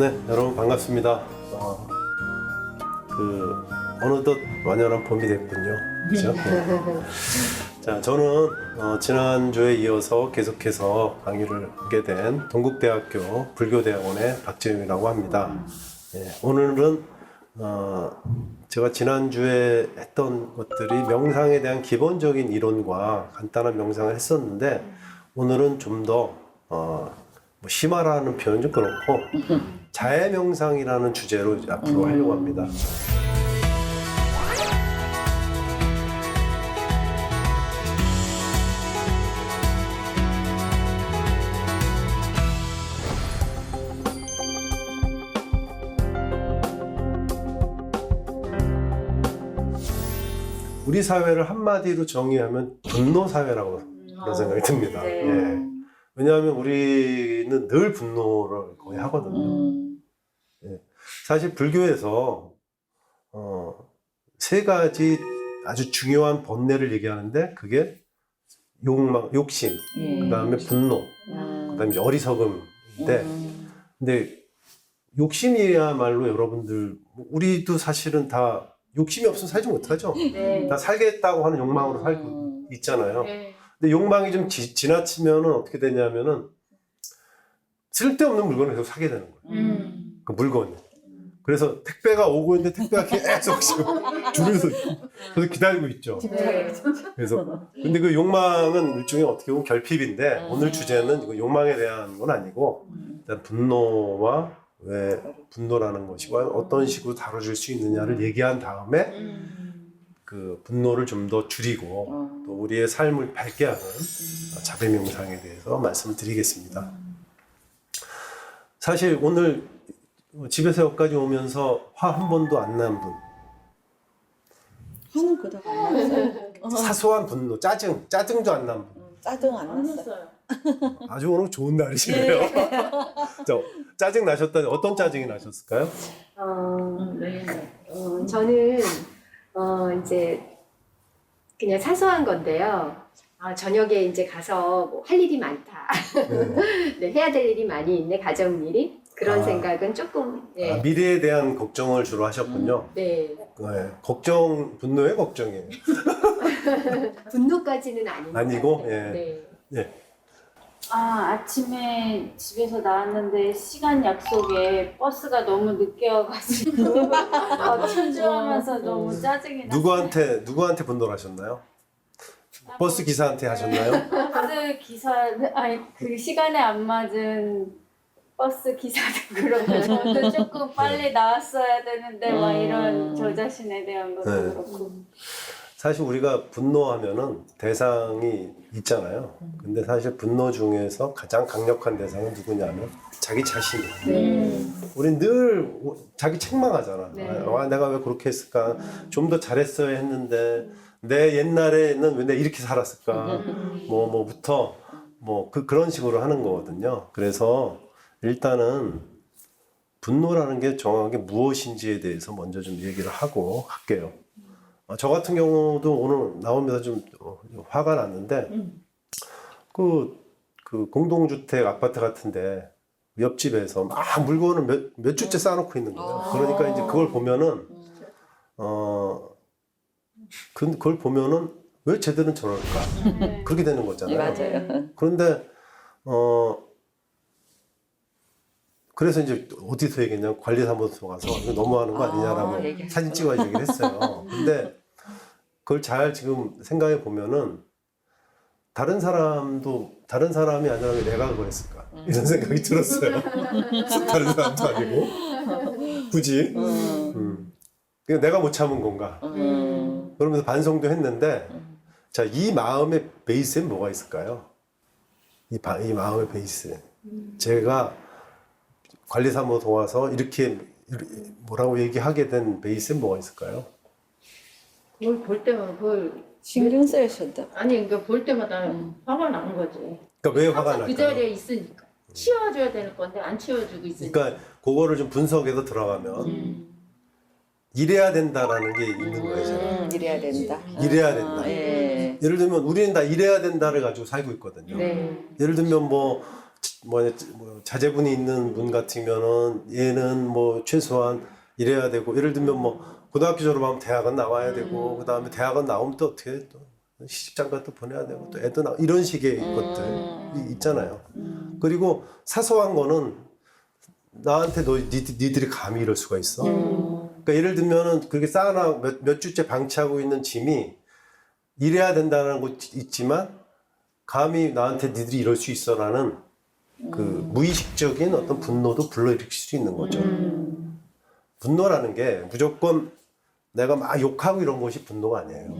네, 여러분 반갑습니다. 어느덧 완연한 봄이 됐군요. 그렇죠? 자, 저는 지난주에 이어서 계속해서 강의를 하게 된 동국대학교 불교대학원의 박재용이라고 합니다. 오늘은 제가 지난주에 했던 것들이 명상에 대한 기본적인 이론과 간단한 명상을 했었는데, 오늘은 좀 더 심화라는 표현 좀 그렇고 자해명상이라는 주제로 이제 앞으로 하려고 합니다. 우리 사회를 한마디로 정의하면 분노 사회라고 그런 생각이 듭니다. 네. 예. 왜냐하면 우리는 늘 분노를 거의 하거든요. 예. 사실 불교에서 세 가지 아주 중요한 번뇌를 얘기하는데, 그게 욕망, 욕심, 그다음에 분노, 그다음에 이제 어리석음인데, 근데 욕심이야말로 여러분들, 우리도 사실은 다 욕심이 없으면 살지 못하죠. 네. 다 살겠다고 하는 욕망으로 살고 있잖아요. 네. 근데 욕망이 좀 지나치면은 어떻게 되냐면은 쓸데없는 물건을 계속 사게 되는 거예요. 그 물건이. 그래서 택배가 오고 있는데 택배가 계속 지금 줄을 서서 기다리고 있죠. 네. 그래서 근데 그 욕망은 일종의 어떻게 보면 결핍인데, 오늘 주제는 이거 욕망에 대한 건 아니고 일단 분노와 왜 분노라는 것이고 어떤 식으로 다뤄줄 수 있느냐를 얘기한 다음에 그 분노를 좀 더 줄이고 또 우리의 삶을 밝게 하는 자배명상에 대해서 말씀을 드리겠습니다. 사실 오늘 집에서 여기까지 오면서 화 한 번도 안 난 분, 화는 그닥 안 났어요. 사소한 분노, 짜증도 안 난 분, 짜증 안 났어요. 아주 오늘 좋은 날이시네요. 저 짜증 나셨다니 어떤 짜증이 나셨을까요? 저는 이제 그냥 사소한 건데요. 저녁에 이제 가서 뭐 할 일이 많다. 네, 해야 될 일이 많이 있네, 가정 일이. 그런 생각은 조금. 네. 미래에 대한 걱정을 주로 하셨군요. 네. 네, 걱정, 분노의 걱정이에요. 분노까지는 아닌 것 아니고, 같아요. 예. 네. 예. 아침에 집에서 나왔는데 시간 약속에 버스가 너무 늦게 와가지고 초조하면서 너무 짜증이 났어요. 누구한테 분노를 하셨나요? 버스 기사한테 하셨나요? 버스 기사, 그 시간에 안 맞은 버스 기사도 그렇고 저도 조금 빨리 나왔어야 되는데 막 이런 저 자신에 대한 것도 네. 그렇고. 사실 우리가 분노하면은 대상이 있잖아요. 근데 사실 분노 중에서 가장 강력한 대상은 누구냐면 자기 자신이에요. 우린 늘 자기 책망하잖아. 네. 내가 왜 그렇게 했을까? 좀 더 잘했어야 했는데 내 옛날에는 왜 내가 이렇게 살았을까? 뭐부터 그런 식으로 하는 거거든요. 그래서 일단은 분노라는 게 정확하게 무엇인지에 대해서 먼저 좀 얘기를 하고 할게요. 저 같은 경우도 오늘 나오면서 좀 화가 났는데, 그 공동주택 아파트 같은데 옆집에서 막 물건을 몇 주째 쌓아놓고 있는 거예요. 그러니까 이제 그걸 보면은 그걸 보면은 왜 쟤들은 저럴까? 그렇게 되는 거잖아요. 맞아요. 그런데 그래서 이제 어디서 얘기했냐면 관리사무소 가서 이거 너무하는 거 아니냐라고 사진 찍어서 얘기를 했어요. 근데 그걸 잘 지금 생각해 보면은 다른 사람이 아니라 왜 내가 그걸 했을까? 이런 생각이 들었어요. 다른 사람도 아니고 굳이 그냥 내가 못 참은 건가? 그러면서 반성도 했는데, 자, 이 마음의 베이스엔 뭐가 있을까요? 이 마음의 베이스에 제가 관리사무소 와서 이렇게 뭐라고 얘기하게 된 베이스엔 뭐가 있을까요? 뭘 볼 때마다 신경 쓰이셨다. 아니 그러니까 볼 때마다 화가 나는 거지. 그러니까 왜 화가 항상 날까요? 그 자리에 있으니까 치워줘야 될 건데 안 치워주고 있으니까. 그러니까 그거를 좀 분석해서 들어가면 이래야 된다라는 게 있는 거예요. 제가. 이래야 된다. 이래야 된다. 예. 예를 들면 우리는 다 이래야 된다를 가지고 살고 있거든요. 네. 예를 들면 뭐 뭐 자제분이 있는 분 같으면은 얘는 뭐 최소한 이래야 되고 예를 들면 뭐 고등학교 졸업하면 대학원 나와야 되고 그다음에 대학원 나오면 또 어떻게 또 시집장가 또 보내야 되고 또 애도 나 이런 식의 것들 있잖아요. 그리고 사소한 거는 나한테 니들이 감히 이럴 수가 있어. 그러니까 예를 들면은 그렇게 쌓아놔 몇 주째 방치하고 있는 짐이 이래야 된다는 거 있지만 감히 나한테 니들이 이럴 수 있어라는 그 무의식적인 어떤 분노도 불러일으킬 수 있는 거죠. 분노라는 게 무조건 내가 막 욕하고 이런 것이 분노가 아니에요.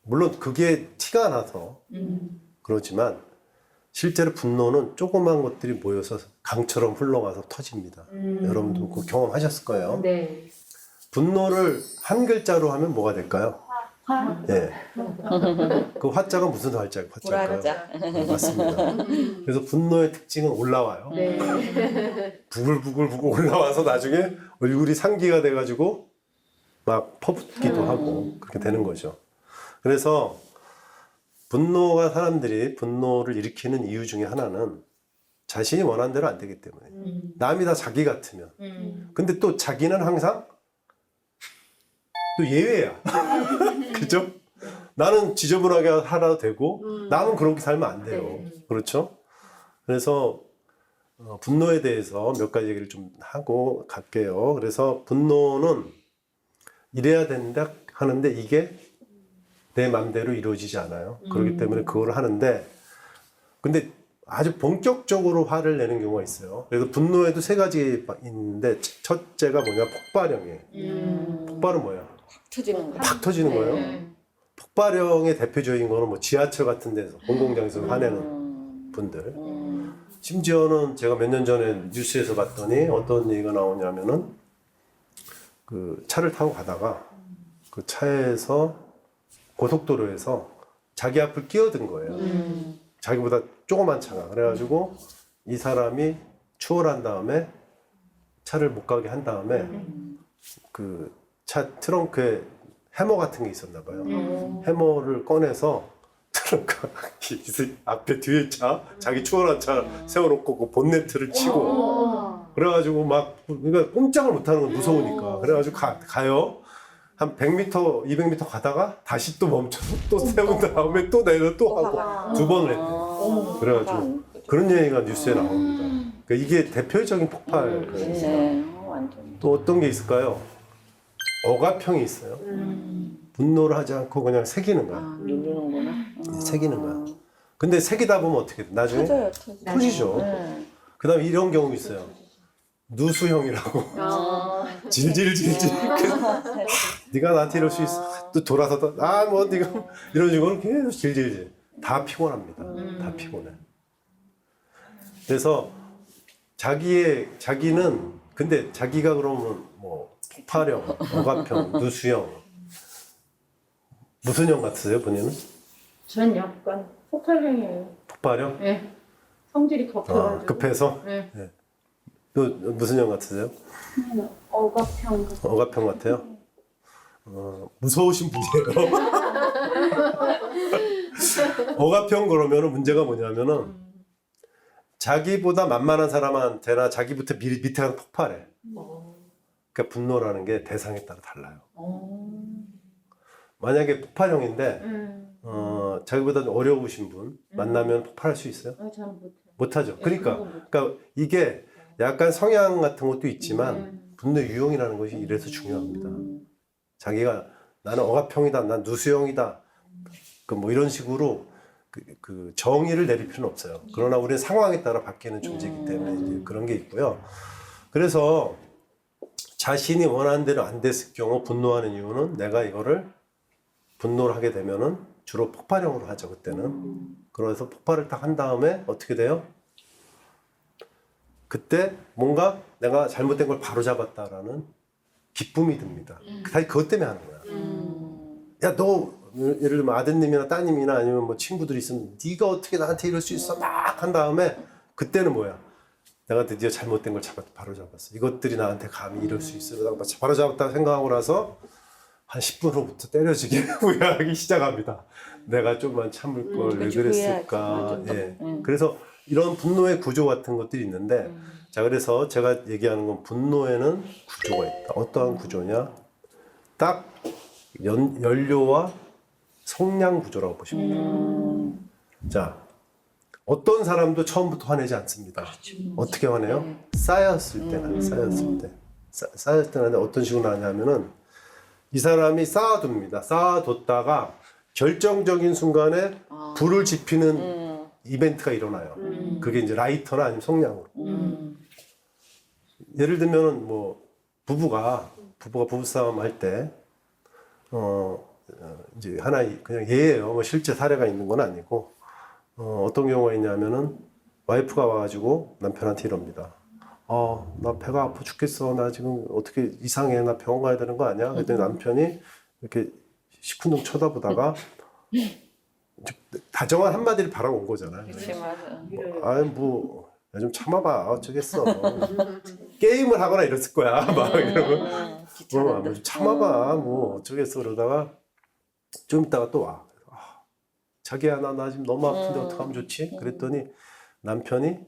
물론 그게 티가 나서 그렇지만 실제로 분노는 조그만 것들이 모여서 강처럼 흘러가서 터집니다. 여러분도 그 경험하셨을 거예요. 네. 분노를 한 글자로 하면 뭐가 될까요? 예. 그 화자가 무슨 화자일까요? 불화자. 네, 맞습니다. 그래서 분노의 특징은 올라와요. 네. 부글부글 올라와서 나중에 얼굴이 상기가 돼가지고 막 퍼붓기도 하고 그렇게 되는 거죠. 그래서 분노가 사람들이 분노를 일으키는 이유 중에 하나는 자신이 원하는 대로 안 되기 때문에 남이 다 자기 같으면 근데 또 자기는 항상 또 예외야. 그죠? 나는 지저분하게 살아도 되고 남은 그렇게 살면 안 돼요. 네. 그렇죠? 그래서 분노에 대해서 몇 가지 얘기를 좀 하고 갈게요. 그래서 분노는 이래야 된다 하는데 이게 내 맘대로 이루어지지 않아요. 그렇기 때문에 그거를 하는데 근데 아주 본격적으로 화를 내는 경우가 있어요. 그래서 분노에도 세 가지 있는데 첫째가 뭐냐 폭발형이에요. 폭발은 뭐야? 터지는 거. 팍 터지는 거예요. 폭발형의 대표적인 거는 뭐 지하철 같은 데서 공공장소에서 화내는 분들. 심지어는 제가 몇 년 전에 뉴스에서 봤더니 어떤 얘기가 나오냐면은 그 차를 타고 가다가 그 차에서 고속도로에서 자기 앞을 끼어든 거예요. 자기보다 조그만 차가. 그래가지고 이 사람이 추월한 다음에 차를 못 가게 한 다음에 그 차 트렁크에 해머 같은 게 있었나 봐요. 해머를 꺼내서 트렁크 앞에 뒤에 차 자기 추월한 차 세워놓고 그 본네트를 치고 그래가지고 막 그러니까 꼼짝을 못하는 건 무서우니까 그래가지고 가요. 한 100m, 200m 가다가 다시 또 멈춰서 또 세운 다음에 또 내려 또 하고 두 번을 했대요. 그래가지고 그런 얘기가 뉴스에 나옵니다. 그러니까 이게 대표적인 폭발. 네, 완전. 또 어떤 게 있을까요? 억압형이 있어요. 분노를 하지 않고 그냥 새기는 거야. 누르는구나. 새기는 거야. 근데 새기다 보면 어떻게 돼? 나중에 터져요, 터져. 터지죠. 네. 그 다음에 이런 경우 있어요. 누수형이라고. 질질질질. 네가 나한테 이럴 수 있어. 또 돌아서 뭐 네가 이런 식으로 계속 질질질. 다 피곤합니다. 다 피곤해. 그래서 자기는 근데 자기가 그러면 뭐 폭발형, 억압형, 누수형 무슨 형 같으세요 본인은? 전 약간 폭발형이에요. 폭발형? 네. 성질이 급해가지고. 급해서? 네. 또 무슨 형 같으세요? 억압형. 억압형 같아요? 무서우신 분이에요. 억압형 그러면 문제가 뭐냐면은 자기보다 만만한 사람한테나 자기부터 밑에 가서 폭발해. 그러니까 분노라는 게 대상에 따라 달라요. 만약에 폭발형인데 자기보다 좀 어려우신 분 만나면 폭발할 수 있어요? 잘 못해요. 못하죠. 그러니까, 그건 못해요. 그러니까 이게 약간 성향 같은 것도 있지만 분노 유형이라는 것이 이래서 중요합니다. 자기가 나는 억압형이다, 난 누수형이다, 그 뭐 이런 식으로 그 정의를 내릴 필요는 없어요. 그러나 우리는 상황에 따라 바뀌는 존재이기 때문에 이제 그런 게 있고요. 그래서 자신이 원하는 대로 안 됐을 경우 분노하는 이유는 내가 이거를 분노를 하게 되면은 주로 폭발형으로 하죠, 그때는. 그래서 폭발을 딱 한 다음에 어떻게 돼요? 그때 뭔가 내가 잘못된 걸 바로잡았다라는 기쁨이 듭니다. 사실 그것 때문에 하는 거야. 야, 너 예를 들면 아드님이나 따님이나 아니면 뭐 친구들이 있으면 네가 어떻게 나한테 이럴 수 있어? 막 한 다음에 그때는 뭐야? 내가 드디어 잘못된 걸 바로잡았어. 이것들이 나한테 감히 이럴 수 있어. 이러다가 바로잡았다고 생각하고 나서 한 10분 후부터 때려지게 후회하기 시작합니다. 내가 좀만 참을 걸 왜 그치, 그랬을까. 후회하지. 예. 맞아. 그래서 이런 분노의 구조 같은 것들이 있는데 자 그래서 제가 얘기하는 건 분노에는 구조가 있다. 어떠한 구조냐? 딱 연료와 성량 구조라고 보시면 돼요. 자 어떤 사람도 처음부터 화내지 않습니다. 어떻게 화내요? 쌓였을 때나 쌓였을 때 쌓였을 때는 어떤 식으로 하냐면은 이 사람이 쌓아둡니다. 쌓아뒀다가 결정적인 순간에 불을 지피는 이벤트가 일어나요. 그게 이제 라이터나 아니면 성냥으로. 예를 들면은 뭐 부부가 부부싸움 할 때 이제 하나의 그냥 예예요. 뭐 실제 사례가 있는 건 아니고 어떤 경우가 있냐면은 와이프가 와가지고 남편한테 이럽니다. 나 배가 아파 죽겠어. 나 지금 어떻게 이상해. 나 병원 가야 되는 거 아니야? 그랬더니 남편이 이렇게 시큰둥 쳐다보다가 다정한 한마디를 바라온 거잖아요. 그치, 맞아. 좀 참아봐. 어쩌겠어. 게임을 하거나 이랬을 거야. 막 이러면. 좀 참아봐. 뭐 어쩌겠어. 그러다가 좀 있다가 또 와. 자기야, 나 지금 너무 아픈데 어떡하면 좋지? 그랬더니 남편이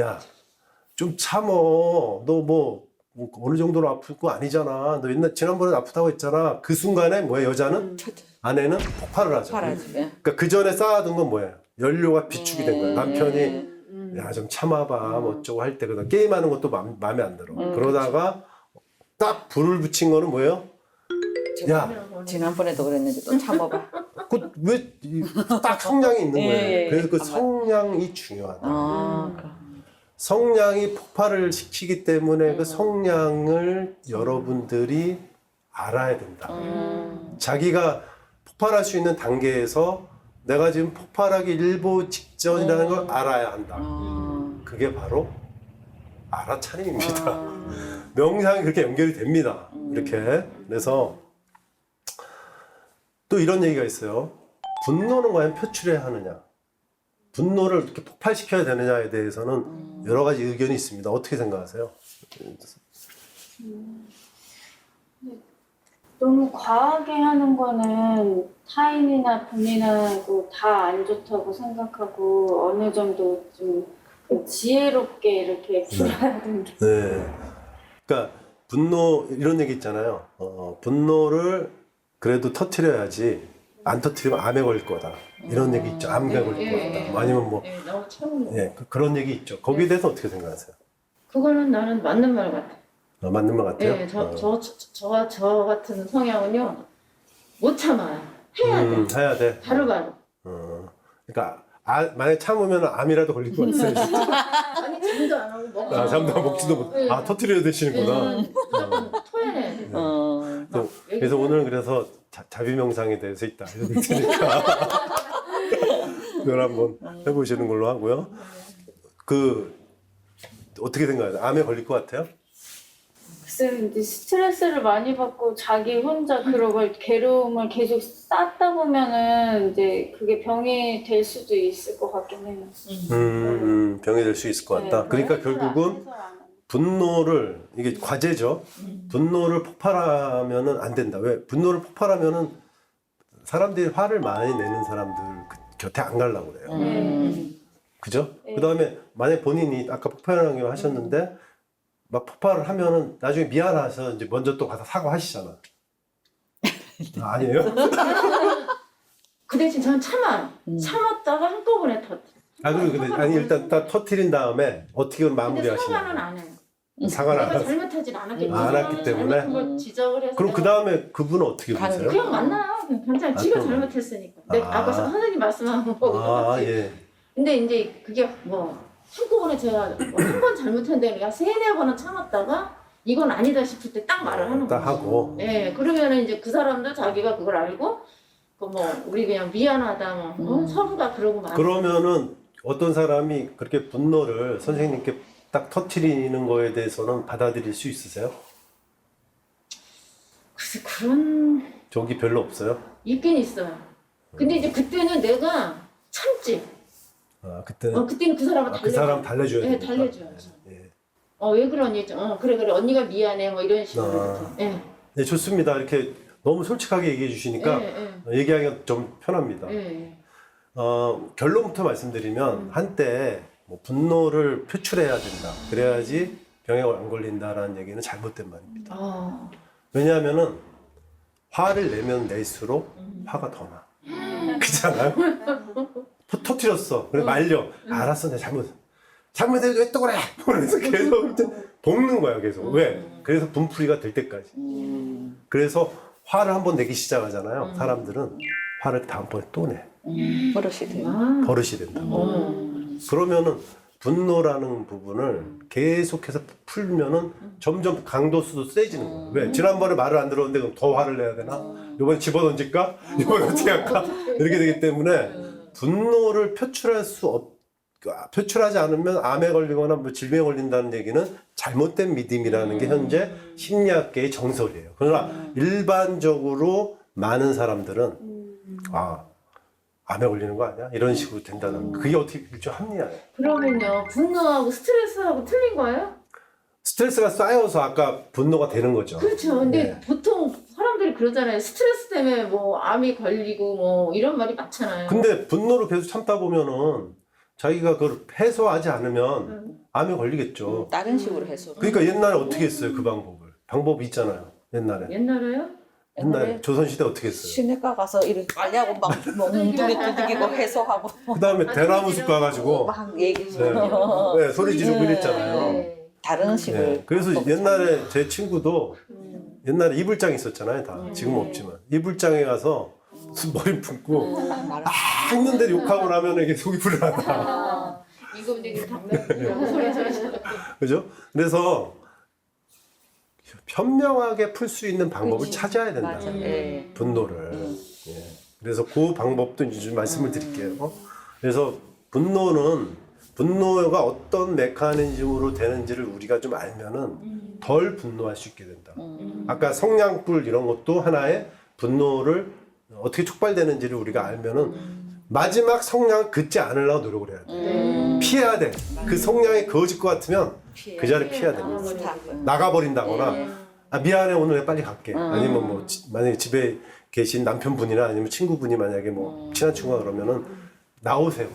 야, 좀 참어. 너 뭐 어느 정도로 아플 거 아니잖아. 너 지난번에 아프다고 했잖아. 그 순간에 뭐야? 여자는 아내는 폭발을 하죠. 그러니까 그 전에 쌓아둔 건 뭐예요? 연료가 비축이 된 거예요. 남편이 야, 좀 참아봐. 뭐 어쩌고 할 때 그다음 게임하는 것도 마음에 안 들어. 그러다가 딱 불을 붙인 거는 뭐예요? 야, 지난번에도 그랬는데 또 참아봐. 딱 성량이 있는 거예요. 예, 그래서 그 아마. 성량이 중요하다. 성량이 폭발을 시키기 때문에 그 성량을 여러분들이 알아야 된다. 자기가 폭발할 수 있는 단계에서 내가 지금 폭발하기 일보 직전이라는 걸 알아야 한다. 그게 바로 알아차림입니다. 명상이 그렇게 연결이 됩니다. 이렇게. 그래서 또 이런 얘기가 있어요. 분노는 과연 표출해야 하느냐? 분노를 이렇게 폭발시켜야 되느냐에 대해서는 여러 가지 의견이 있습니다. 어떻게 생각하세요? 너무 과하게 하는 거는 타인이나 본인하고 다 안 좋다고 생각하고 어느 정도 좀 지혜롭게 이렇게 풀어야 된다. 네. 그러니까 분노 이런 얘기 있잖아요. 분노를 그래도 터트려야지 안 터트리면 암에 걸릴 거다. 이런 얘기 있죠. 암에 걸릴 거다. 아니면 뭐 너무 참는 예, 그런 얘기 있죠. 거기에 대해서 어떻게 생각하세요? 그거는 나는 맞는 말 같아. 맞는 말 같아요. 예, 저 같은 성향은요 못 참아요. 해야 돼. 해야 돼. 바로바로. 그러니까 만약 참으면 암이라도 걸릴 것 같아요. 아니 잠도 안 하고 먹고. 잠도 안 먹지도 못. 예. 터트려야 되시는구나. 토해내야 돼. 그래서 오늘 그래서 자비 명상에 대해서 있다 알려드릴 테니까 그걸 한번 해보시는 걸로 하고요. 어떻게 생각해요? 암에 걸릴 것 같아요? 글쎄 이제 스트레스를 많이 받고 자기 혼자 그런 걸 괴로움을 계속 쌓다 보면은 이제 그게 병이 될 수도 있을 것 같긴 해요. 병이 될 수 있을 것 같다. 네, 그러니까 해설 결국은 안 하는. 분노를 이게 과제죠. 분노를 폭발하면은 안 된다. 왜? 분노를 폭발하면은 사람들이 화를 많이 내는 사람들 곁에 안 가려고 그래요. 그죠? 네. 그다음에 만약 본인이 아까 폭발하는 거 하셨는데 막 폭발을 하면은 나중에 미안해서 이제 먼저 또 가서 사과하시잖아. 아니에요? 그 대신 저는 참아요. 참았다가 한꺼번에 터뜨려. 그리고 근데 일단 딱 터트린 다음에 어떻게 근데 마무리하시나요? 사과는 안 해요. 사과는 안 내가 하세요? 잘못하진 않았기 때문에. 안 했기 때문에? 잘못한 걸 지적을 해서. 그럼 그 다음에 그분은 어떻게 되세요? 그냥 만나요. 그냥 괜찮아. 지가 그럼. 잘못했으니까. 내가 아까 선생님 말씀한 거 보고. 예. 근데 이제 그게 뭐 한꺼번에 제가 한 번 잘못했는데 내가 세네 번은 참았다가 이건 아니다 싶을 때 딱 말을 하는 딱 거예요. 하고. 예, 그러면은 이제 그 사람도 자기가 그걸 알고 그 뭐 우리 그냥 미안하다 뭐 서로가 그러고 말. 그러면은 어떤 사람이 그렇게 분노를 선생님께 딱 터트리는 거에 대해서는 받아들일 수 있으세요? 글쎄 그런 적이 별로 없어요? 있긴 있어요. 근데 이제 그때는 내가 참지. 그때는 그때는 그 사람을 그 사람 달래줘야 예, 되니까. 달래줘야죠. 예. 왜 그러니? 그래 언니가 미안해 뭐 이런 식으로 이렇게. 예. 네, 좋습니다. 이렇게 너무 솔직하게 얘기해 주시니까 얘기하기가 좀 편합니다. 예. 결론부터 말씀드리면 한때 뭐 분노를 표출해야 된다. 그래야지 병에 안 걸린다라는 얘기는 잘못된 말입니다. 왜냐하면은 화를 내면 낼수록 화가 더 나. 그렇잖아요? 터뜨렸어. 그래 말려. 알았어, 내가 잘못해도 왜 또 그래? 그래서 계속 이제 볶는 거야, 계속. 왜? 그래서 분풀이가 될 때까지. 그래서 화를 한번 내기 시작하잖아요. 사람들은 화를 다음번에 또 내. 버릇이 돼. 버릇이 된다고. 그러면은 분노라는 부분을 계속해서 풀면은 점점 강도수도 세지는 거예요. 왜? 지난번에 말을 안 들었는데 그럼 더 화를 내야 되나? 이번에 집어던질까? 이번에 어떻게 할까? 이렇게 되기 때문에 분노를 표출하지 않으면 암에 걸리거나 뭐 질병에 걸린다는 얘기는 잘못된 믿음이라는 게 현재 심리학계의 정설이에요. 그러나 일반적으로 많은 사람들은 암에 걸리는 거 아니야? 이런 식으로 된다는 거. 그게 어떻게 일종 합리화예요. 그러면요, 분노하고 스트레스하고 틀린 거예요? 스트레스가 쌓여서 아까 분노가 되는 거죠. 그렇죠. 근데 네. 보통 사람들이 그러잖아요. 스트레스 때문에 뭐 암이 걸리고 뭐 이런 말이 많잖아요. 근데 분노를 계속 참다 보면은 자기가 그걸 해소하지 않으면 암에 걸리겠죠. 다른 식으로 해서. 그러니까 옛날에 어떻게 했어요? 그 방법이 있잖아요. 옛날에 옛날에요? 조선시대 어떻게 했어요? 시내가 가서 이렇게 빨리하고 막 몽둥이 두들기고 해소하고 그 다음에 대나무 숲 가가지고 막 얘기해서 네, 소리 지르고 이랬잖아요. 네. 다른 식을. 네, 그래서 옛날에 제 친구도 옛날에 이불장 있었잖아요. 다 지금은 없지만 이불장에 가서 머리 품고 있는 대로 욕하고 나면 이게 속이 불안하다. 이거 근데 담배 소리 그죠? 그래서 현명하게 풀 수 있는 방법을 찾아야 된다. 맞아. 예. 분노를. 예. 그래서 그 방법도 이제 좀 말씀을 드릴게요. 그래서 분노가 어떤 메커니즘으로 되는지를 우리가 좀 알면은 덜 분노할 수 있게 된다. 아까 성냥불 이런 것도 하나의 분노를 어떻게 촉발되는지를 우리가 알면은 마지막 성냥 긋지 않으려고 노력을 해야 돼. 피해야 돼. 그 성냥이 그어질 것 같으면 그 자리 피해야 돼. 나가버린다거나 미안해 오늘 왜 빨리 갈게. 아니면 뭐 만약에 집에 계신 남편분이나 아니면 친구분이 만약에 뭐 친한 친구가 그러면은 나오세요.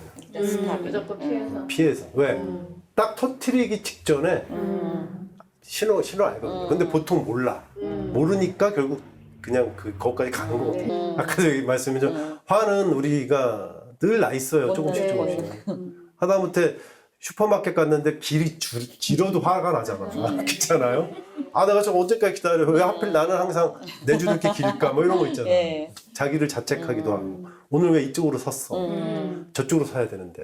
무조건 피해서. 왜? 딱 터트리기 직전에 신호 알거든요. 근데 보통 몰라. 모르니까 결국 그냥 거기까지 가는 거거든요. 아까 저기 말씀이죠. 화는 우리가 늘 나 있어요. 조금씩. 하다못해 슈퍼마켓 갔는데 길이 길어도 화가 나잖아. 그렇잖아요. 내가 좀 언제까지 기다려. 왜 하필 나는 항상 내 줄을 이렇게 길까? 뭐 이런 거 있잖아. 예. 자기를 자책하기도 하고. 오늘 왜 이쪽으로 섰어? 저쪽으로 서야 되는데.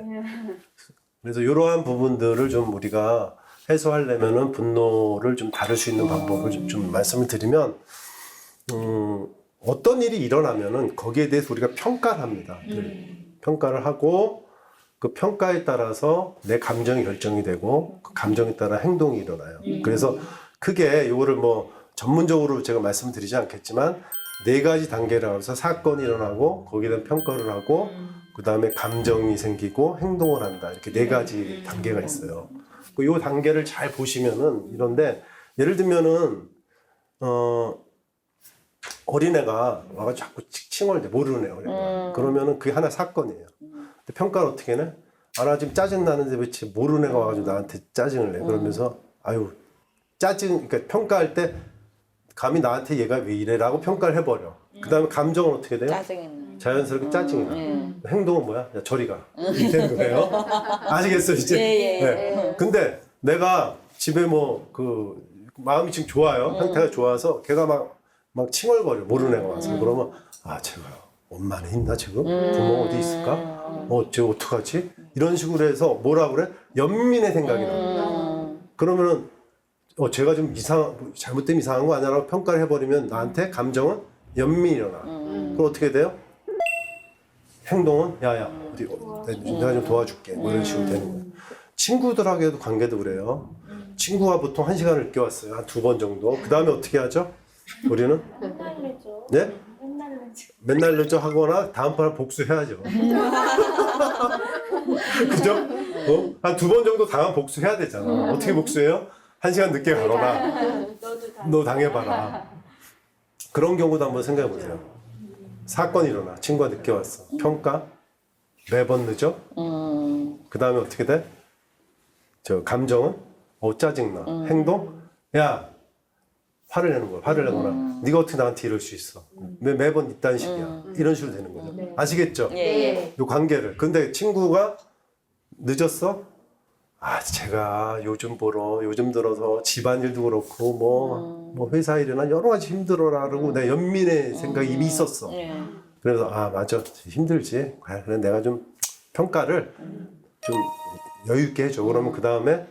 그래서 이러한 부분들을 좀 우리가 해소하려면은 분노를 좀 다룰 수 있는 방법을 좀 말씀을 드리면, 어떤 일이 일어나면은 거기에 대해서 우리가 평가를 합니다. 평가를 하고, 그 평가에 따라서 내 감정이 결정이 되고 그 감정에 따라 행동이 일어나요. 그래서 크게 이거를 뭐 전문적으로 제가 말씀드리지 않겠지만 4가지 단계라고 해서 사건이 일어나고 거기에 대한 평가를 하고 그 다음에 감정이 생기고 행동을 한다. 이렇게 4가지 단계가 있어요. 이 단계를 잘 보시면은 이런데 예를 들면은 어린애가 와가지고 자꾸 칭얼대 모르는 애 어린애가 그러면은 그게 하나 사건이에요. 근데 평가는 어떻게 해? 나 지금 짜증 나는데 왜 모르는 애가 와가지고 나한테 짜증을 내? 그러면서 그러니까 평가할 때 감히 나한테 얘가 왜 이래라고 평가를 해버려. 그 다음에 감정은 어떻게 돼요? 짜증이 자연스럽게 짜증이 나. 행동은 뭐야? 야 저리 가. 이렇게 되는 거예요. 아시겠어요 이제? 네. 근데 내가 집에 마음이 지금 좋아요. 상태가 좋아서 걔가 막 칭얼거려. 모르는 애가 와서. 그러면 제가 엄마는 있나 지금? 부모가 어디 있을까? 쟤 어떡하지? 이런 식으로 해서 뭐라 그래? 연민의 생각이 나. 그러면은 제가 좀 잘못되면 이상한 거 아니야라고 평가를 해버리면 나한테 감정은 연민이 일어나. 그럼 어떻게 돼요? 행동은 야야 내가 좀 도와줄게. 뭐 이런 식으로 되는 거예요. 친구들하고도 관계도 그래요. 친구가 보통 1시간을 늦게 왔어요. 한 2번 정도. 그 다음에 어떻게 하죠? 우리는? 맨날 늦어. 네? 맨날 늦어. 맨날 늦어 하거나 다음 판을 복수해야죠. 그죠? 한 2번 정도 당하면 복수해야 되잖아. 어떻게 복수해요? 1시간 늦게 가거나 너 당해봐라. 그런 경우도 한번 생각해 보세요. 사건이 일어나. 친구가 늦게 왔어. 평가? 매번 늦어? 그 다음에 어떻게 돼? 저 감정은 짜증나. 행동 야 화를 내는 거야. 화를 내거나 네가 어떻게 나한테 이럴 수 있어. 매번 이딴 식이야. 이런 식으로 되는 거죠. 네. 아시겠죠? 네. 요 관계를. 근데 친구가 늦었어? 제가 요즘 들어서 집안일도 그렇고 뭐 회사 일이나 여러 가지 힘들어라 그러고 내 연민의 생각이 이미 있었어. 그래서 맞아 힘들지. 그래 내가 좀 평가를 좀 여유 있게 해줘. 그러면 그 다음에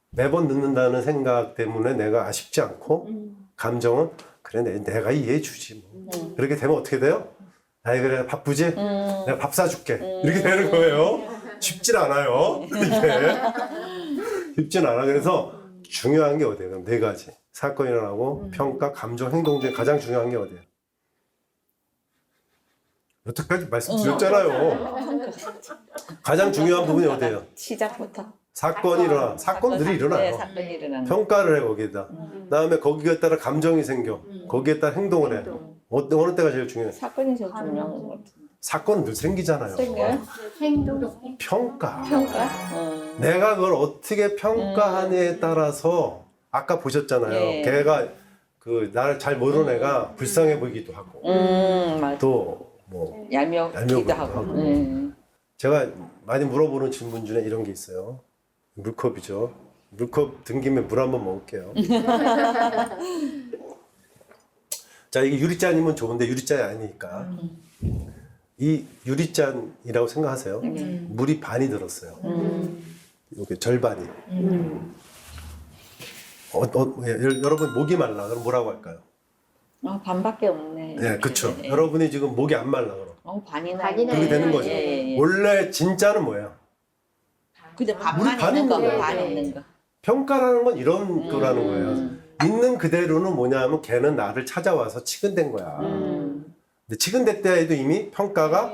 매번 늦는다는 생각 때문에 내가 아쉽지 않고 감정은 그래 내가 이해해 주지 뭐. 그렇게 되면 어떻게 돼요? 그래 바쁘지? 내가 밥 사줄게. 이렇게 되는 거예요. 쉽진 않아요. 이게 쉽진 않아. 그래서 중요한 게 어디예요? 그럼 네 가지. 사건이 일어나고 평가, 감정, 행동 중에 가장 중요한 게 어디예요? 여태까지 말씀드렸잖아요. 가장 중요한 부분이 어디예요? 시작부터. 사건이 일어나. 사건들이 일어나요. 네, 사건이 일어나는. 평가를 해 거기에다. 그다음에 거기에 따라 감정이 생겨. 거기에 따라 행동을 해. 어느 때가 제일 중요해? 사건이 제일 중요한 것 같아. 사건 늘 생기잖아요. 생겨요? 행동. 평가. 평가? 내가 그걸 어떻게 평가하느냐에 따라서 아까 보셨잖아요. 예. 걔가 그 나를 잘 모르는 애가 불쌍해 보이기도 하고 맞아. 또 뭐 얄미우기도 얄미우기도 하고. 하고. 제가 많이 물어보는 질문 중에 이런 게 있어요. 물컵이죠. 물컵 든 김에 물 한번 먹을게요. 자, 이게 유리잔이면 좋은데 유리잔이 아니니까. 이 유리잔이라고 생각하세요. 물이 반이 들었어요. 이게 절반이. 여러분 목이 말라. 그럼 뭐라고 할까요? 반밖에 없네. 네, 그렇죠. 여러분이 지금 목이 안 말라 그럼 반이나. 반이나 그렇게 되는 거죠. 예. 원래 진짜는 뭐예요? 근데 물이 반만 반 있는 거, 있는 반 거예요. 있는 거. 평가라는 건 이런 거라는 거예요. 있는 그대로는 뭐냐면 걔는 나를 찾아와서 치근댄 거야. 근데 치근댔다 해도 이미 평가가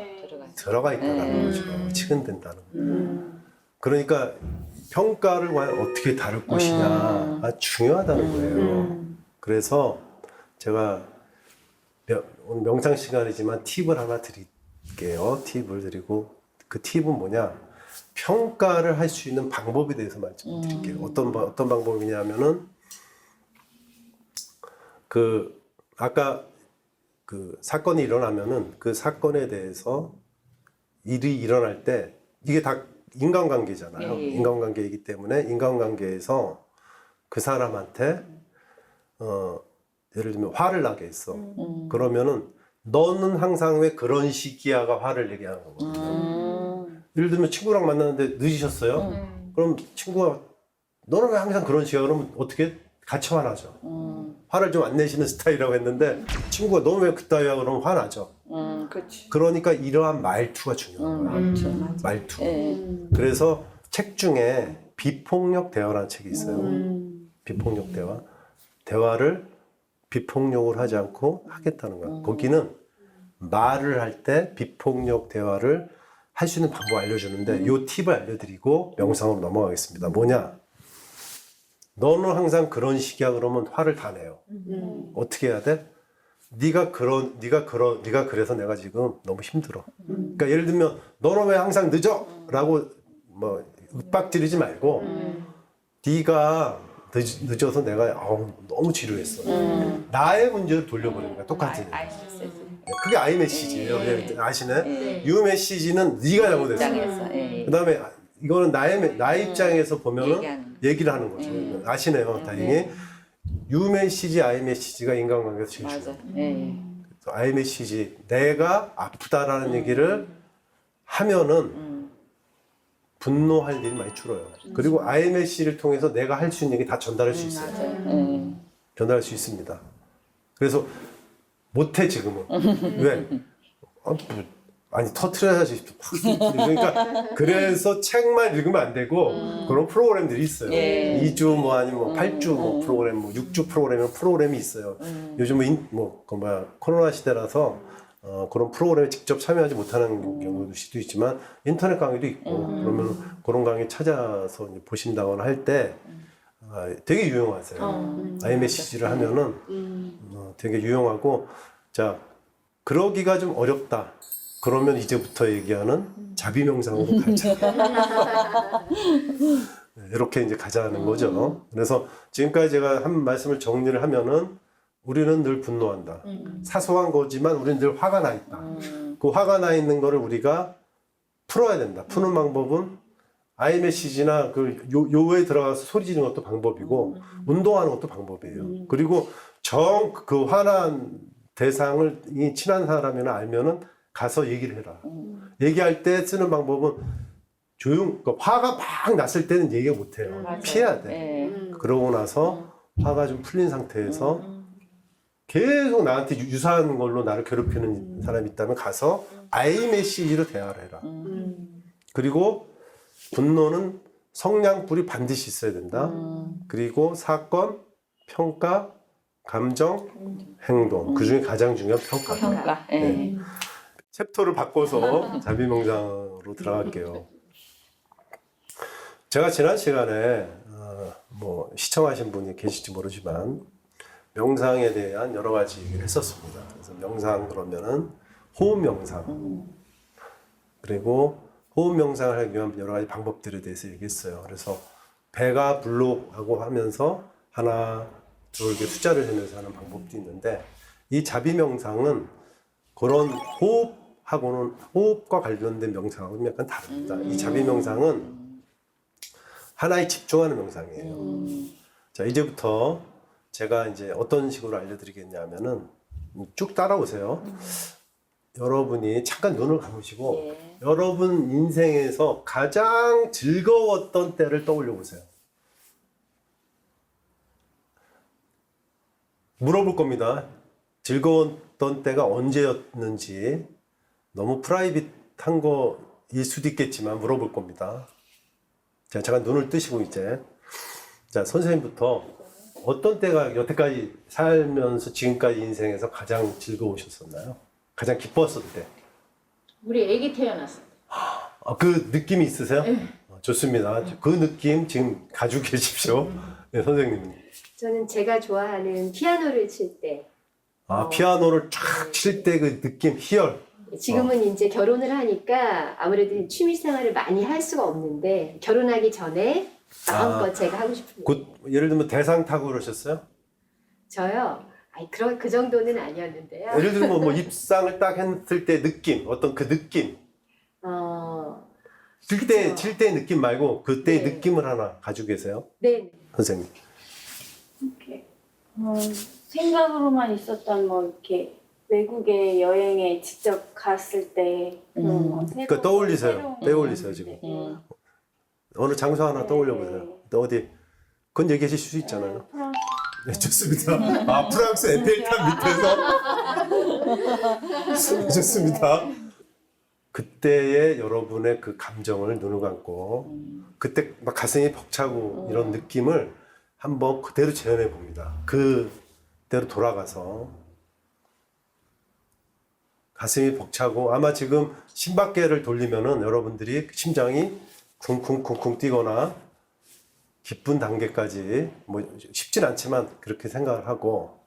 들어가 있다는 거죠. 치근댄다는 거. 그러니까 평가를 과연 어떻게 다룰 것이냐가 중요하다는 거예요. 그래서 제가 오늘 명상 시간이지만 팁을 하나 드릴게요. 팁을 드리고 그 팁은 뭐냐? 평가를 할 수 있는 방법에 대해서 말씀드릴게요. 어떤 방법이냐면은 그 아까 그 사건이 일어나면은 그 사건에 대해서 일이 일어날 때 이게 다 인간관계잖아요. 예. 인간관계이기 때문에 인간관계에서 그 사람한테 예를 들면 화를 나게 했어. 그러면은 너는 항상 왜 그런 식이야가 화를 내게 하는 거거든요. 예를 들면 친구랑 만났는데 늦으셨어요. 그럼 친구가 너는 왜 항상 그런 식이야? 그러면 어떻게 같이 화나죠. 화를 좀 안 내시는 스타일이라고 했는데 친구가 너는 왜 그따위야? 그러면 화나죠. 그렇지. 그러니까 이러한 말투가 중요한 거야. 맞죠. 말투. 예. 그래서 책 중에 비폭력 대화라는 책이 있어요. 비폭력 대화. 대화를 비폭력을 하지 않고 하겠다는 거야. 거기는 말을 할 때 비폭력 대화를 할 수 있는 방법 알려주는데 요 팁을 알려드리고 명상으로 넘어가겠습니다. 뭐냐? 너는 항상 그런 식이야. 그러면 화를 다 내요. 어떻게 해야 돼? 네가 그래서 내가 지금 너무 힘들어. 그러니까 예를 들면 너는 왜 항상 늦어? 라고 뭐 윽박지르지 말고 네가 늦어서 내가 너무 지루했어. 나의 문제를 돌려버리는 거야. 똑같은. 그게 아이 메시지예요. 아시네? 유 메시지는 네가 잘못했어. 입장에서. 예. 그다음에 이거는 나의 입장에서 보면은 얘기를 하는 거죠. 아시네요, 다행히. 유 메시지, 아이 메시지가 인간관계에서 제일 맞아. 중요해요. 예. 그래서 아이 메시지, 내가 아프다라는 얘기를 하면은 분노할 일이 많이 줄어요. 그리고 아이 메시지를 통해서 내가 할 수 있는 얘기 다 전달할 수 있어요. 전달할 수 있습니다. 그래서 못해 지금은. 왜? 아니 터트려야지. 그러니까 그래서 책만 읽으면 안 되고 그런 프로그램들이 있어요. 예. 2주 뭐 아니면 8주 뭐 프로그램, 뭐 6주 프로그램이 있어요. 요즘은 코로나 시대라서 그런 프로그램에 직접 참여하지 못하는 경우도 있지만 인터넷 강의도 있고 그러면 그런 강의 찾아서 이제 보신다거나 할 때 되게 유용하세요. iMessage를 하면은 되게 유용하고 자 그러기가 좀 어렵다. 그러면 이제부터 얘기하는 자비명상으로 가자. 이렇게 이제 가자는 거죠. 그래서 지금까지 제가 한 말씀을 정리를 하면은 우리는 늘 분노한다. 사소한 거지만 우리는 늘 화가 나 있다. 그 화가 나 있는 거를 우리가 풀어야 된다. 푸는 방법은 아이메시지나 그 요에 들어가서 소리 지르는 것도 방법이고 운동하는 것도 방법이에요. 그리고 그 화난 대상을 이 친한 사람이나 알면은 가서 얘기를 해라. 얘기할 때 쓰는 방법은 그러니까 화가 막 났을 때는 얘기 못 해요. 피해야 돼. 네. 그러고 나서 화가 좀 풀린 상태에서 계속 나한테 유사한 걸로 나를 괴롭히는 사람이 있다면 가서 아이메시지로 대화를 해라. 그리고 분노는 성냥불이 반드시 있어야 된다. 그리고 사건, 평가, 감정, 행동. 그 중에 가장 중요한 평가. 평가. 예. 네. 챕터를 바꿔서 자비명상으로 들어갈게요. 제가 지난 시간에 뭐 시청하신 분이 계실지 모르지만 명상에 대한 여러 가지 얘기를 했었습니다. 그래서 명상 그러면은 호흡 명상 그리고 호흡 명상을 하기 위한 여러 가지 방법들에 대해서 얘기했어요. 그래서 배가 불룩하고 하면서 하나, 둘 이렇게 숫자를 세면서 하는 방법도 있는데 이 자비 명상은 그런 호흡과 관련된 명상하고는 약간 다릅니다. 이 자비 명상은 하나에 집중하는 명상이에요. 자, 이제부터 제가 이제 어떤 식으로 알려드리겠냐면은 쭉 따라오세요. 여러분이 잠깐 눈을 감으시고 여러분 인생에서 가장 즐거웠던 때를 떠올려 보세요. 물어볼 겁니다. 즐거웠던 때가 언제였는지 너무 프라이빗한 거일 수도 있겠지만 물어볼 겁니다. 자, 잠깐 눈을 뜨시고 이제 자, 선생님부터 어떤 때가 여태까지 살면서 지금까지 인생에서 가장 즐거우셨었나요? 가장 기뻤을 때? 우리 아기 태어났을 때. 그 느낌이 있으세요? 좋습니다. 그 느낌 지금 가지고 계십시오. 네, 선생님. 저는 제가 좋아하는 피아노를 칠 때. 피아노를 쫙 칠 때 그 느낌, 희열. 지금은 이제 결혼을 하니까 아무래도 취미 생활을 많이 할 수가 없는데 결혼하기 전에 마음껏 제가 하고 싶은 거. 예를 들면 대상 타고 그러셨어요? 저요? 아니, 그 정도는 아니었는데요. 예를 들면 뭐 입상을 딱 했을 때 느낌, 어떤 그 느낌. 칠 때 느낌 말고 그때의 네. 느낌을 하나 가지고 계세요? 네. 선생님. 이렇게 생각으로만 있었던 뭐 이렇게 외국에 여행에 직접 갔을 때 그러니까 떠올리세요. 떠올리세요 지금. 어느 장소 하나 떠올려 보세요. 어디? 그건 얘기하실 수 있잖아요. 네, 좋습니다. 프랑스 에펠탑 밑에서 좋습니다. 그때의 여러분의 그 감정을 눈을 감고 그때 막 가슴이 벅차고 이런 느낌을 한번 그대로 재현해 봅니다. 그대로 돌아가서 가슴이 벅차고 아마 지금 심박계를 돌리면은 여러분들이 심장이 쿵쿵쿵쿵 뛰거나 기쁜 단계까지 뭐 쉽진 않지만 그렇게 생각을 하고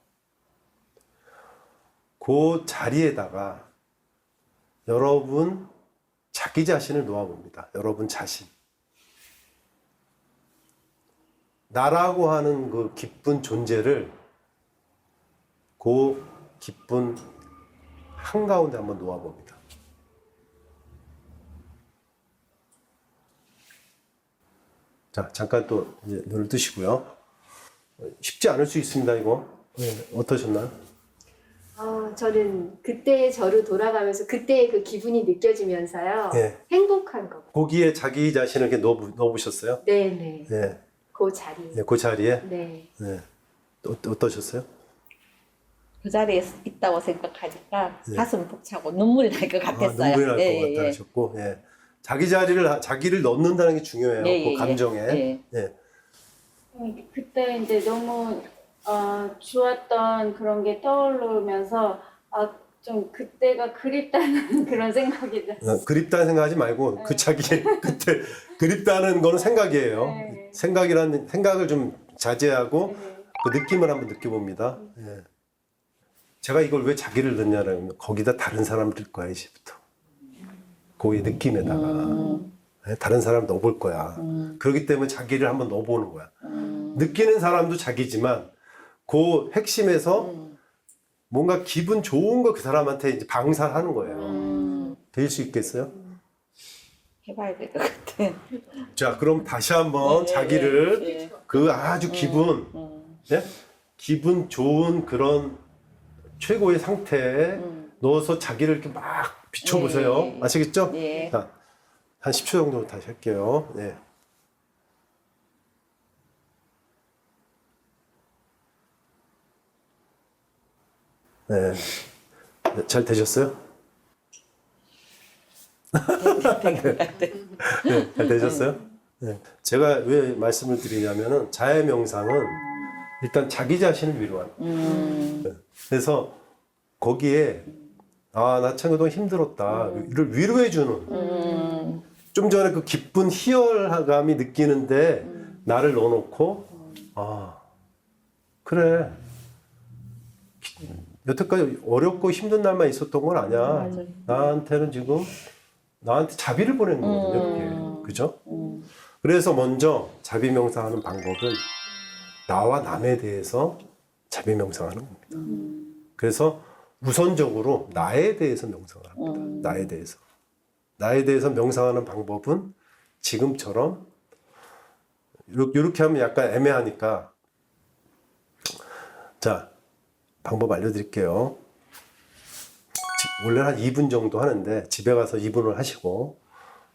그 자리에다가 여러분 자기 자신을 놓아봅니다. 여러분 자신. 나라고 하는 그 기쁜 존재를 그 기쁜 한가운데 한번 놓아봅니다. 자, 잠깐 또 이제 눈을 뜨시고요. 쉽지 않을 수 있습니다, 이거. 네, 어떠셨나요? 저는 그때의 저로 돌아가면서 그때의 그 기분이 느껴지면서요. 네. 행복한 거. 거기에 자기 자신을 이렇게 넣어보셨어요? 네네. 네. 그 자리에. 네, 그 자리에? 네. 네. 어떠셨어요? 그 자리에 있다고 생각하니까 네. 가슴 벅차고 눈물이 날 것 같았어요. 눈물이 날 것 같다 하셨고, 예. 자기를 넣는다는 게 중요해요. 그 감정에. 예. 그때 이제 너무 좋았던 그런 게 떠오르면서 좀 그때가 그립다는 그런 생각이 들었어요. 그립다는 생각하지 말고 그 그때 그립다는 거는 생각이에요. 네. 생각을 좀 자제하고 그 느낌을 한번 느껴봅니다. 예. 제가 이걸 왜 자기를 넣냐면 거기다 다른 사람을 넣을 거야 이제부터. 거기 느낌에다가. 다른 사람 넣어볼 거야. 그렇기 때문에 자기를 한번 넣어보는 거야. 느끼는 사람도 자기지만 그 핵심에서 뭔가 기분 좋은 거 그 사람한테 이제 방사하는 거예요. 될 수 있겠어요? 해봐야 될 것 같아. 자, 그럼 다시 한번 자기를 예. 그 아주 예? 기분 좋은 그런 최고의 상태에 넣어서 자기를 이렇게 막 비춰보세요. 예. 아시겠죠? 예. 자, 한 10초 정도 다시 할게요. 네. 네. 네, 잘 되셨어요? 네, 잘 되셨어요? 네. 제가 왜 말씀을 드리냐면은 자해 명상은 일단 자기 자신을 위로하는. 네. 그래서 거기에 나 참 그동안 힘들었다. 이를 위로해주는. 좀 전에 그 기쁜 희열감이 느끼는데 나를 넣어놓고 그래. 여태까지 어렵고 힘든 날만 있었던 건 아니야. 나한테는 지금 나한테 자비를 보내는 거거든요. 그게. 그죠? 그래서 먼저 자비 명상하는 방법은 나와 남에 대해서 자비 명상하는 겁니다. 그래서 우선적으로 나에 대해서 명상을 합니다. 나에 대해서. 나에 대해서 명상하는 방법은 지금처럼 이렇게 하면 약간 애매하니까 자, 방법 알려드릴게요. 원래 한 2분 정도 하는데 집에 가서 2분을 하시고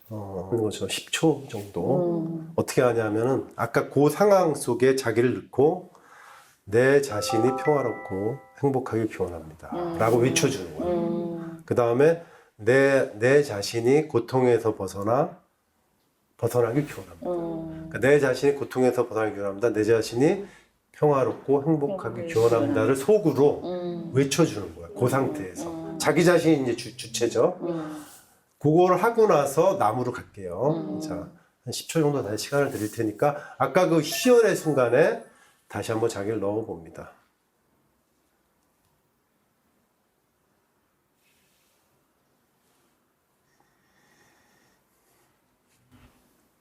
하는 것처럼 10초 정도 어떻게 하냐면은 아까 그 상황 속에 자기를 넣고 내 자신이 평화롭고 행복하길 기원합니다 라고 외쳐주는 거예요. 그 다음에 내 자신이 고통에서 벗어나길 기원합니다. 그러니까 내 자신이 고통에서 벗어나길 기원합니다. 내 자신이 평화롭고 행복하길 기원합니다를 속으로 외쳐주는 거예요. 그 상태에서. 자기 자신이 이제 주체죠. 그걸 하고 나서 남으로 갈게요. 자, 한 10초 정도 다시 시간을 드릴 테니까 아까 그 희열의 순간에 다시 한번 자기를 넣어 봅니다.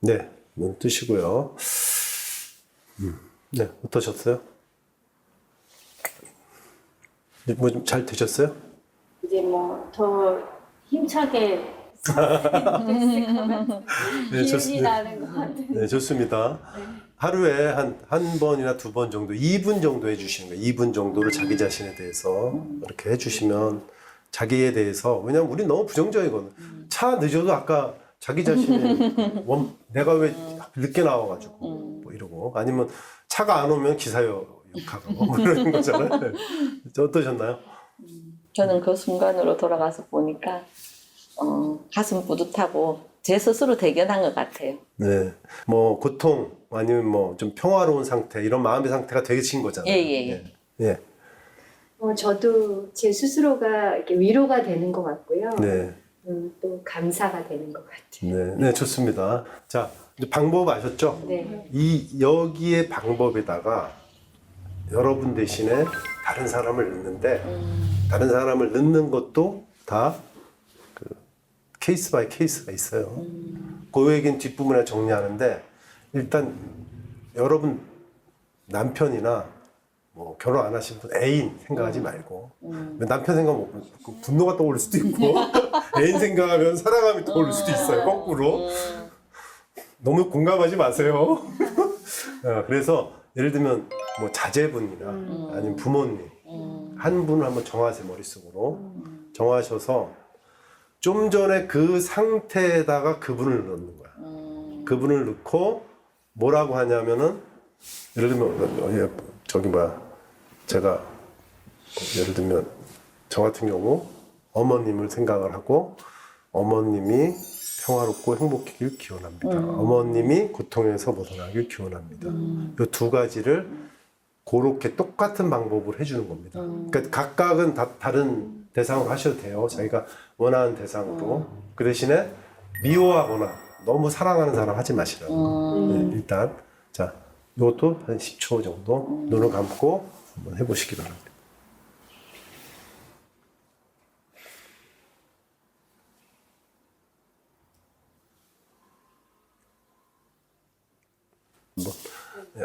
네, 눈 뜨시고요. 네, 어떠셨어요? 뭐 좀 잘 되셨어요? 이제 뭐 더 힘차게 됐으면 네, 기운이 나는 것 같아요. 네, 좋습니다. 하루에 한 번이나 2번 정도, 2분 정도 해주시는 거예요. 2분 정도를 자기 자신에 대해서 이렇게 해주시면 자기에 대해서, 왜냐면 우리 너무 부정적이거든. 차 늦어도 아까 자기 자신의 내가 왜 늦게 나와가지고 뭐 이러고, 아니면 차가 안 오면 기사 욕하고 뭐 그러는 거잖아요. 네. 어떠셨나요? 저는 그 순간으로 돌아가서 보니까 가슴 뿌듯하고 제 스스로 대견한 것 같아요. 네, 뭐 고통 아니면 뭐 좀 평화로운 상태 이런 마음의 상태가 되신 거잖아요. 예. 예. 저도 제 스스로가 이렇게 위로가 되는 것 같고요. 네. 또 감사가 되는 것 같아요. 네, 네, 좋습니다. 자, 이제 방법 아셨죠? 네. 여기에 방법에다가 여러분 대신에 다른 사람을 넣는데, 다른 사람을 넣는 것도 다 그 케이스 바이 케이스가 있어요. 그 얘기는 뒷부분에 정리하는데, 일단 여러분 남편이나 뭐 결혼 안 하신 분 애인 생각하지 말고, 남편 생각하면 분노가 떠오를 수도 있고 애인 생각하면 사랑함이 떠오를 수도 있어요. 거꾸로. 너무 공감하지 마세요. 그래서 예를 들면 뭐 자제분이나 아니면 부모님 한 분을 한번 정하세요. 머릿속으로 정하셔서 좀 전에 그 상태에다가 그분을 넣는 거야. 그분을 넣고 뭐라고 하냐면은 예를 들면 제가 예를 들면 저 같은 경우 어머님을 생각을 하고 어머님이 평화롭고 행복하길 기원합니다. 어머님이 고통에서 벗어나길 기원합니다. 이 두 가지를 그렇게 똑같은 방법으로 해주는 겁니다. 그러니까 각각은 다 다른 대상으로 하셔도 돼요. 자기가 원하는 대상으로. 그 대신에 미워하거나 너무 사랑하는 사람 하지 마시라고. 네, 일단 자, 이것도 한 10초 정도 눈을 감고 한번 해보시기 바랍니다.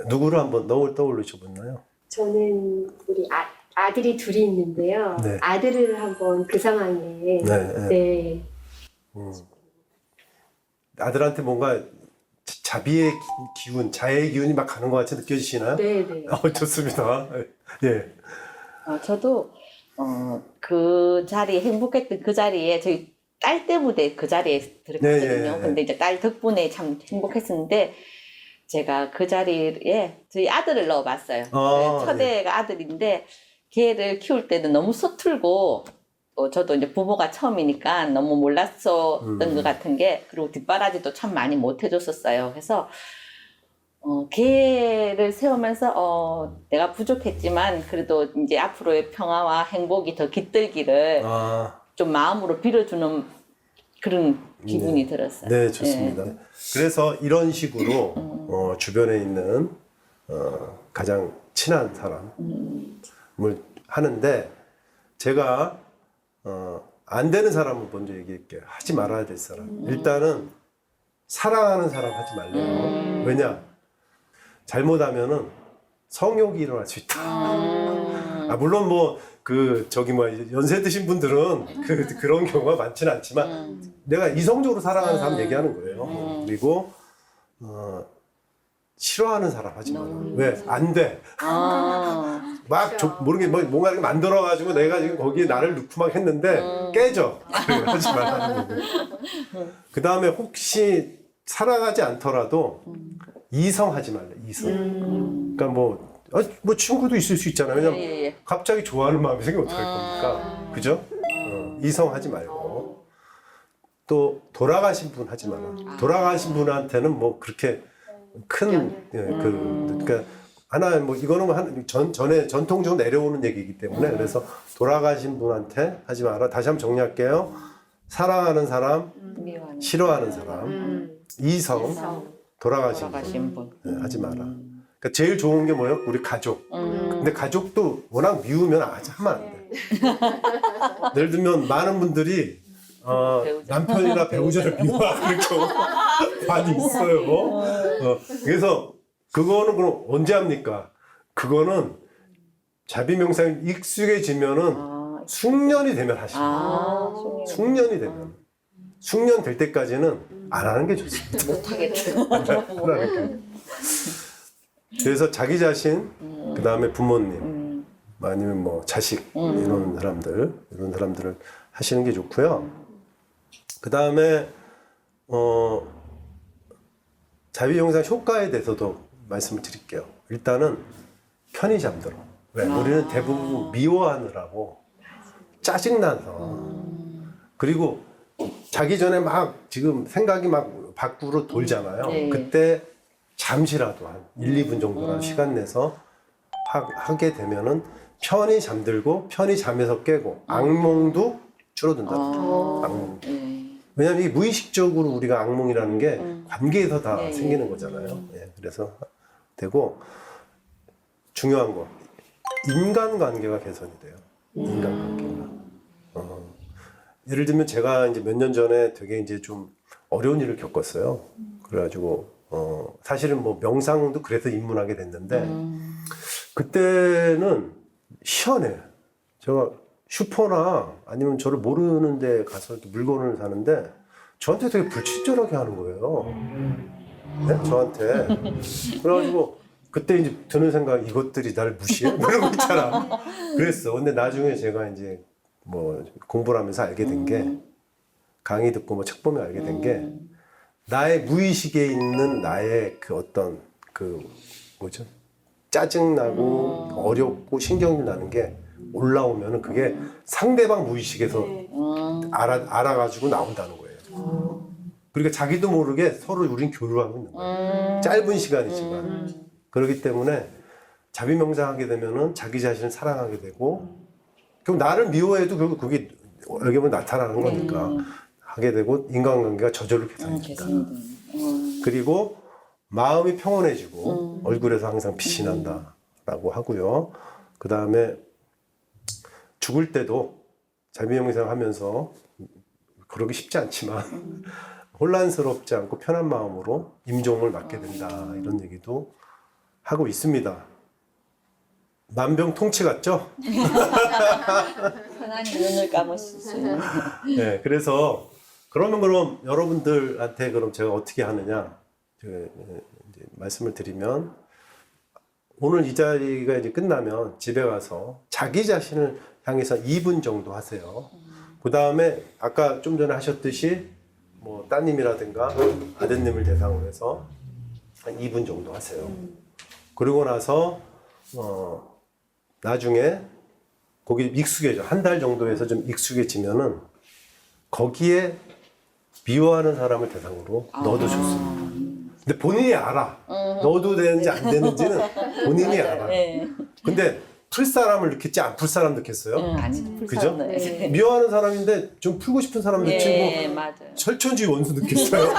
누구를 한번 떠올리셔 보나요? 저는 우리 아들이 둘이 있는데요. 네. 아들을 한번 그 상황에 네. 네. 네. 아들한테 뭔가 자비의 기운, 자애의 기운이 막 가는 것 같이 느껴지시나요? 네. 좋습니다. 예. 저도 그 자리에 행복했던 그 자리에 저희 딸 때문에 그 자리에 들어갔거든요. 네. 근데 이제 딸 덕분에 참 행복했었는데 제가 그 자리에 저희 아들을 넣어봤어요. 첫애가 아들인데 걔를 키울 때는 너무 서툴고 저도 이제 부모가 처음이니까 너무 몰랐었던 것 같은 게 그리고 뒷바라지도 참 많이 못 해줬었어요. 그래서 걔를 세우면서 내가 부족했지만 그래도 이제 앞으로의 평화와 행복이 더 깃들기를 좀 마음으로 빌어주는 그런 기분이 들었어요. 네, 좋습니다. 네. 그래서 이런 식으로 주변에 있는 가장 친한 사람을 하는데 제가 안 되는 사람을 먼저 얘기할게요. 하지 말아야 될 사람. 일단은 사랑하는 사람 하지 말래요. 왜냐? 잘못하면은 성욕이 일어날 수 있다. 물론 연세 드신 분들은 그런 경우가 많지는 않지만 내가 이성적으로 사랑하는 사람 얘기하는 거예요. 그리고 싫어하는 사람 하지 마라. 왜? 안 돼. 모르게 뭔가 이렇게 만들어가지고 내가 지금 거기에 나를 넣고 막 했는데 깨져. 하지 말라는 거고. 그 다음에 혹시 사랑하지 않더라도 이성하지 말래. 이성. 그러니까 뭐 친구도 있을 수 있잖아요. 왜냐면 갑자기 좋아하는 마음이 생기면 어떡할 겁니까? 그죠? 이성하지 말고 또 돌아가신 분 하지 마라. 돌아가신 분한테는 뭐 그렇게 큰 그러니까 하나 이거는 전에 전통적으로 내려오는 얘기이기 때문에 그래서 돌아가신 분한테 하지 마라. 다시 한번 정리할게요. 사랑하는 사람, 싫어하는 사람, 이성, 돌아가신 분 하지 마라. 그러니까 제일 좋은 게 뭐예요? 우리 가족. 근데 가족도 워낙 미우면 하면 안 돼. 예를 들면 많은 분들이 남편이나 배우자를 미워하는 경우가 많이 있어요. 그래서 그거는 그럼 언제 합니까? 그거는 자비명상에 익숙해지면은 숙련이 되면 하시고 숙련이 되면 숙련 될 때까지는 안 하는 게 좋습니다. 못하겠죠. 그래서 자기 자신, 그 다음에 부모님, 아니면 뭐 자식 이런 사람들을 하시는 게 좋고요. 그 다음에 자비명상 효과에 대해서도 말씀을 드릴게요. 일단은 편히 잠들어. 왜? 우리는 대부분 미워하느라고 짜증나서 그리고 자기 전에 막 지금 생각이 막 밖으로 돌잖아요. 네. 그때 잠시라도 한 1, 2분 정도라도 시간 내서 하게 되면은 편히 잠들고 편히 잠에서 깨고 악몽도 줄어든다. 악몽. 왜냐하면 이게 무의식적으로 우리가 악몽이라는 게 관계에서 다 생기는 거잖아요. 그래서 되고 중요한 거 인간관계가 개선이 돼요. 인간관계가. 예를 들면 제가 이제 몇 년 전에 되게 이제 좀 어려운 일을 겪었어요. 그래가지고 사실은 뭐 명상도 그래서 입문하게 됐는데 그때는 희한해. 제가 슈퍼나 아니면 저를 모르는 데 가서 이렇게 물건을 사는데 저한테 되게 불친절하게 하는 거예요. 네? 저한테. 그래가지고 그때 이제 드는 생각 이것들이 나를 무시해? 뭐 이런 거 있잖아. 그랬어. 근데 나중에 제가 이제 뭐 공부를 하면서 알게 된 게 강의 듣고 뭐 책 보면 알게 된 게 나의 무의식에 있는 나의 그 어떤 짜증나고 어렵고 신경이 나는 게 올라오면은 그게 상대방 무의식에서 알아가지고 나온다는 거예요. 그러니까 자기도 모르게 서로 우린 교류하고 있는 거예요. 짧은 시간이지만. 그렇기 때문에 자비명상하게 되면은 자기 자신을 사랑하게 되고 그럼 나를 미워해도 결국 그게 여기 보면 나타나는 거니까 하게 되고 인간관계가 저절로 개선됩니다. 그리고 마음이 평온해지고 얼굴에서 항상 빛이 난다라고 하고요. 그 다음에 죽을 때도 자비명상 하면서 그러기 쉽지 않지만 혼란스럽지 않고 편한 마음으로 임종을 맞게 된다 이런 얘기도 하고 있습니다. 만병통치 같죠? 하나님 눈을 감으실 수 있는. 네, 그래서 그럼 여러분들한테 그럼 제가 어떻게 하느냐 이제 말씀을 드리면 오늘 이 자리가 이제 끝나면 집에 가서 자기 자신을 향해서 2분 정도 하세요. 그 다음에 아까 좀 전에 하셨듯이 뭐 따님이라든가 아드님을 대상으로 해서 한 2분 정도 하세요. 그리고 나서 나중에 거기 익숙해져. 한 달 정도에서 좀 익숙해지면은 거기에 미워하는 사람을 대상으로 넣어도 좋습니다. 근데 본인이 알아. 넣어도 되는지 안 되는지는 본인이 알아. 네. 근데 풀 사람을 넣겠지 안 풀 사람 넣겠어요? 아니, 그죠? 네. 미워하는 사람인데 좀 풀고 싶은 사람 넣치고 네, 맞아요. 철천지 원수 넣겠어요?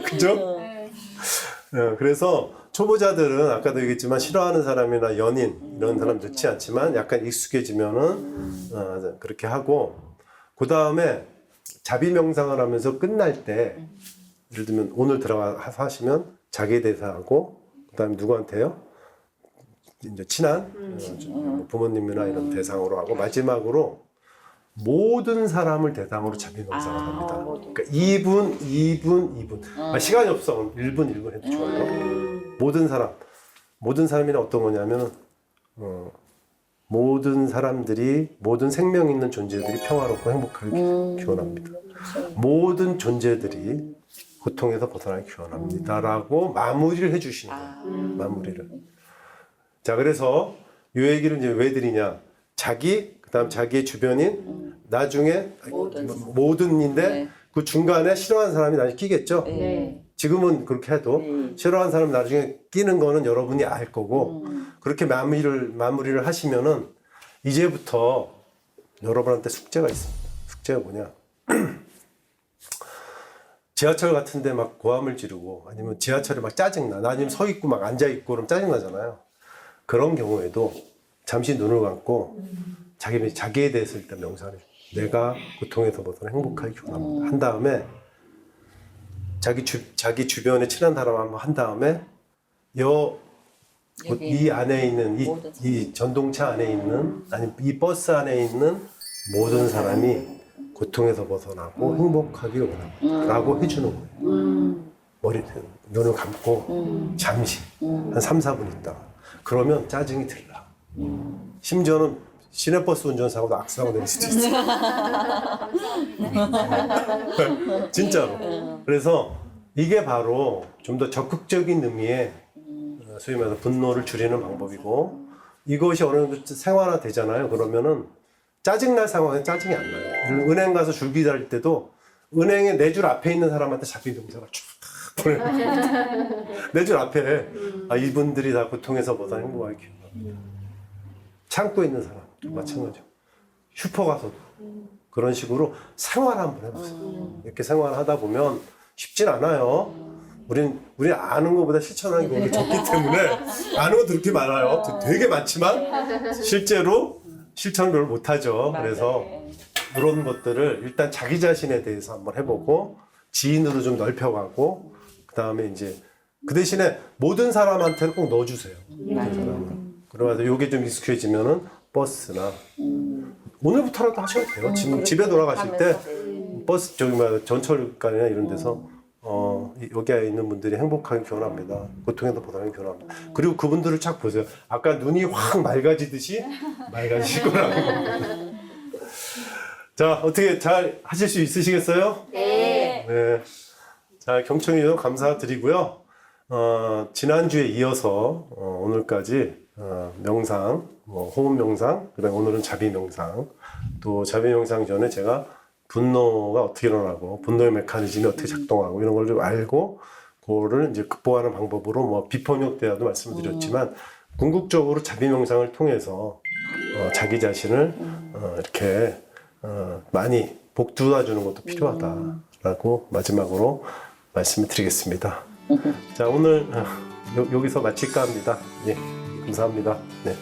그죠? 네, 그래서 초보자들은 아까도 얘기했지만 싫어하는 사람이나 연인 이런 사람 넣지 않지만 약간 익숙해지면은 그렇게 하고 그 다음에 자비 명상을 하면서 끝날 때 예를 들면 오늘 들어가서 하시면 자기에 대해서 하고 그 다음에 누구한테요? 이제 친한 부모님이나 이런 대상으로 하고 마지막으로 모든 사람을 대상으로 자비 명상을 합니다. 그러니까 2분. 시간이 없어. 1분 해도 좋아요. 모든 사람이란 어떤 거냐면 모든 사람들이 모든 생명 있는 존재들이 평화롭고 행복하게 기원합니다. 모든 존재들이 고통에서 벗어나기 기원합니다라고 마무리를 해주시는 거예요. 마무리를. 자, 그래서 이 얘기를 이제 왜 드리냐? 그다음 자기의 주변인, 나중에 모든인데 네. 그 중간에 싫어하는 사람이 나중에 끼겠죠. 네. 지금은 그렇게 해도 싫어하는 사람이 나중에 끼는 거는 여러분이 알 거고 그렇게 마무리를 하시면은 이제부터 여러분한테 숙제가 있습니다. 숙제가 뭐냐? 지하철 같은데 막 고함을 지르고 아니면 지하철에 막 짜증나. 나 아니면 서 있고 막 앉아 있고 그러면 짜증나잖아요. 그런 경우에도 잠시 눈을 감고 자기에 대해서 일단 명상을 해요. 내가 고통에서 벗어나 행복하게 기원합니다. 한 다음에 자기 주변에 친한 사람 한번 한 다음에 이 안에 있는 이 전동차 안에 있는 아니 이 버스 안에 있는 모든 사람이 고통에서 벗어나고 행복하길 원합니다라고 해주는 거예요. 눈을 감고 잠시 한 3, 4분 있다가 그러면 짜증이 들라. 심지어는 시내버스 운전사고도 악수하고 내릴 수도 있어요. 진짜로. 그래서 이게 바로 좀 더 적극적인 의미의 소위 말해서 분노를 줄이는 방법이고 이것이 어느 정도 생활화 되잖아요. 그러면은 짜증날 상황에 짜증이 안 나요. 은행 가서 줄 기다릴 때도 은행에 내 줄 앞에 있는 사람한테 자비 명상을 쫙 보내요. 내 줄 앞에 이분들이 다 고통에서 벗어나 행복하게 기원합니다. 창고에 있는 사람 마찬가지죠. 슈퍼 가서도 그런 식으로 생활 한번 해보세요. 이렇게 생활하다 보면 쉽진 않아요. 우린 아는 것보다 실천하는 게 적기 때문에 아는 것도 그렇게 많아요. 되게 많지만 실제로 실천을 별로 못하죠. 그래서 그런 것들을 일단 자기 자신에 대해서 한번 해보고 지인으로 좀 넓혀가고 그 다음에 이제 그 대신에 모든 사람한테는 꼭 넣어주세요. 그러면서 이게 좀 익숙해지면은 버스나 오늘부터라도 하셔도 돼요. 지금 집에 돌아가실 때 버스 전철관이나 이런 데서 여기에 있는 분들이 행복하게 기원합니다. 고통에서 벗어나기 기원합니다. 그리고 그분들을 쫙 보세요. 아까 눈이 확 맑아지듯이 맑아지실 거라는 겁니다. 자, 어떻게 잘 하실 수 있으시겠어요? 네. 네. 자, 경청해 주셔서 감사드리고요. 지난주에 이어서 오늘까지 명상, 호흡 명상, 그다음에 오늘은 자비 명상, 또 자비 명상 전에 제가 분노가 어떻게 일어나고 분노의 메커니즘이 어떻게 작동하고 이런 걸 좀 알고 그거를 이제 극복하는 방법으로 비폭력 대화도 말씀드렸지만 궁극적으로 자비 명상을 통해서 자기 자신을 이렇게 많이 복돋아 주는 것도 필요하다라고 마지막으로 말씀을 드리겠습니다. 자, 오늘 여기서 마칠까 합니다. 예, 감사합니다. 네.